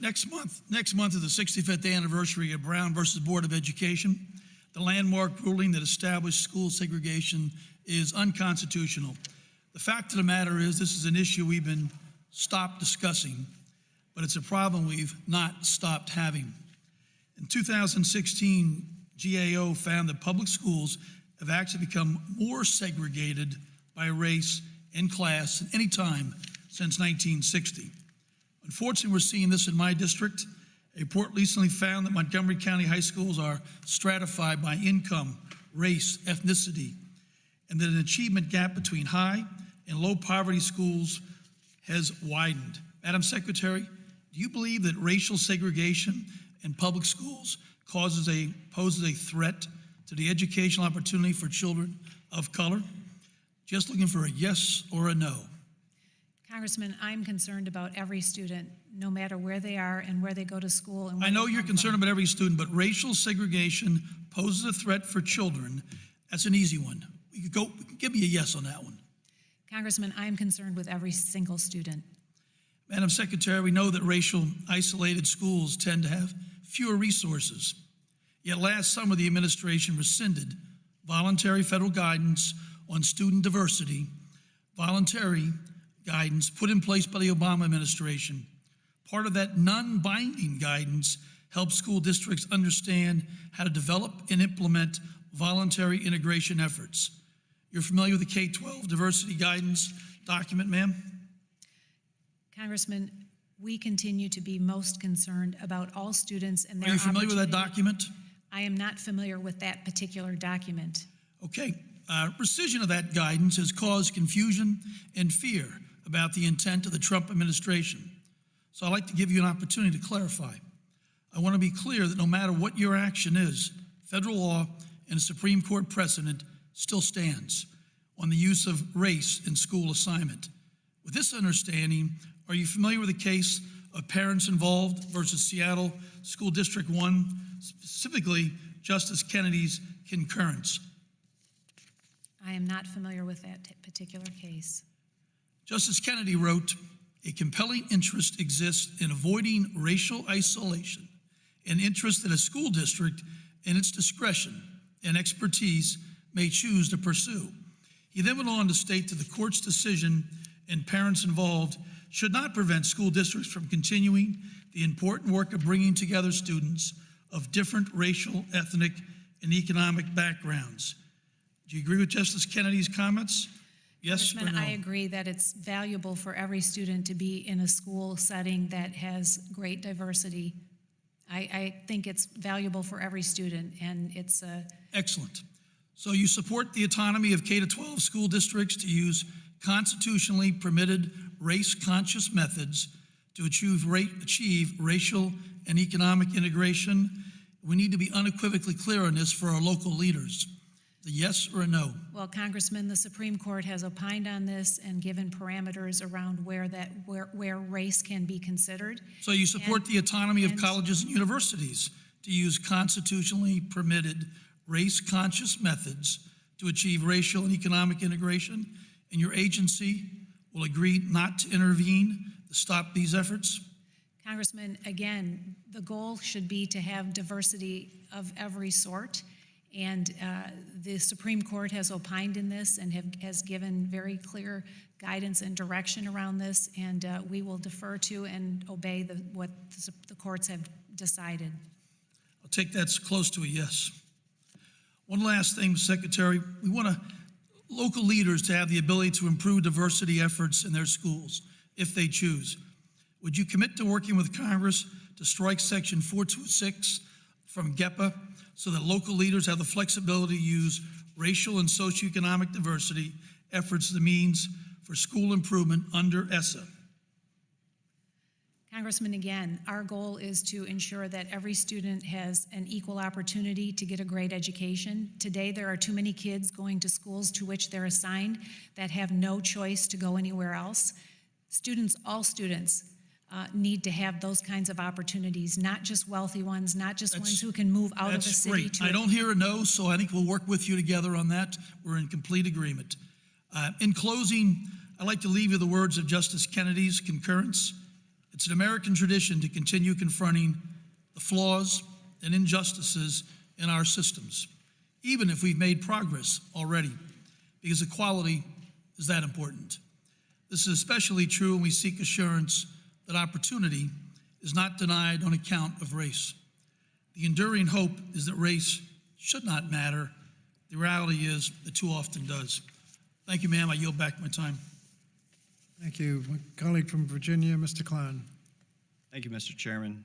Next month is the 65th anniversary of Brown versus Board of Education. The landmark ruling that established school segregation is unconstitutional. The fact of the matter is this is an issue we've been stopped discussing, but it's a problem we've not stopped having. In 2016, GAO found that public schools have actually become more segregated by race and class than any time since 1960. Unfortunately, we're seeing this in my district. A report recently found that Montgomery County high schools are stratified by income, race, ethnicity, and that an achievement gap between high and low poverty schools has widened. Madam Secretary, do you believe that racial segregation in public schools poses a threat to the educational opportunity for children of color? Just looking for a yes or a no. Congressman, I'm concerned about every student, no matter where they are and where they go to school. And I know you're concerned about every student, but racial segregation poses a threat for children. That's an easy one. Give me a yes on that one. Congressman, I'm concerned with every single student. Madam Secretary, we know that racial isolated schools tend to have fewer resources. Yet last summer, the administration rescinded voluntary federal guidance on student diversity, voluntary guidance put in place by the Obama administration. Part of that non-binding guidance helps school districts understand how to develop and implement voluntary integration efforts. You're familiar with the K-12 diversity guidance document, ma'am? Congressman, we continue to be most concerned about all students and their Are you familiar with that document? I am not familiar with that particular document. Okay. Rescission of that guidance has caused confusion and fear about the intent of the Trump administration. So I'd like to give you an opportunity to clarify. I want to be clear that no matter what your action is, federal law and a Supreme Court precedent still stands on the use of race in school assignment. With this understanding, are you familiar with the case of Parents Involved versus Seattle School District 1, specifically Justice Kennedy's concurrence? I am not familiar with that particular case. Justice Kennedy wrote, "A compelling interest exists in avoiding racial isolation, an interest that a school district, in its discretion and expertise, may choose to pursue." He then went on to state that the court's decision and Parents Involved should not prevent school districts from continuing the important work of bringing together students of different racial, ethnic, and economic backgrounds. Do you agree with Justice Kennedy's comments? Yes or no? I agree that it's valuable for every student to be in a school setting that has great diversity. I think it's valuable for every student, and it's Excellent. So you support the autonomy of K-12 school districts to use constitutionally permitted race-conscious methods to achieve racial and economic integration. We need to be unequivocally clear on this for our local leaders. A yes or a no? Well, Congressman, the Supreme Court has opined on this and given parameters around where race can be considered. So you support the autonomy of colleges and universities to use constitutionally permitted race-conscious methods to achieve racial and economic integration, and your agency will agree not to intervene to stop these efforts? Congressman, again, the goal should be to have diversity of every sort. And the Supreme Court has opined in this and has given very clear guidance and direction around this, and we will defer to and obey what the courts have decided. I'll take that close to a yes. One last thing, Secretary, we want local leaders to have the ability to improve diversity efforts in their schools if they choose. Would you commit to working with Congress to strike Section 426 from GEPA so that local leaders have the flexibility to use racial and socioeconomic diversity efforts as the means for school improvement under ESSA? Congressman, again, our goal is to ensure that every student has an equal opportunity to get a great education. Today, there are too many kids going to schools to which they're assigned that have no choice to go anywhere else. All students, need to have those kinds of opportunities, not just wealthy ones, not just ones who can move out of a city. That's great. I don't hear a no, so I think we'll work with you together on that. We're in complete agreement. In closing, I'd like to leave you the words of Justice Kennedy's concurrence. It's an American tradition to continue confronting the flaws and injustices in our systems, even if we've made progress already, because equality is that important. This is especially true when we seek assurance that opportunity is not denied on account of race. The enduring hope is that race should not matter. The reality is it too often does. Thank you, ma'am. I yield back my time. Thank you. My colleague from Virginia, Mr. Klein. Thank you, Mr. Chairman.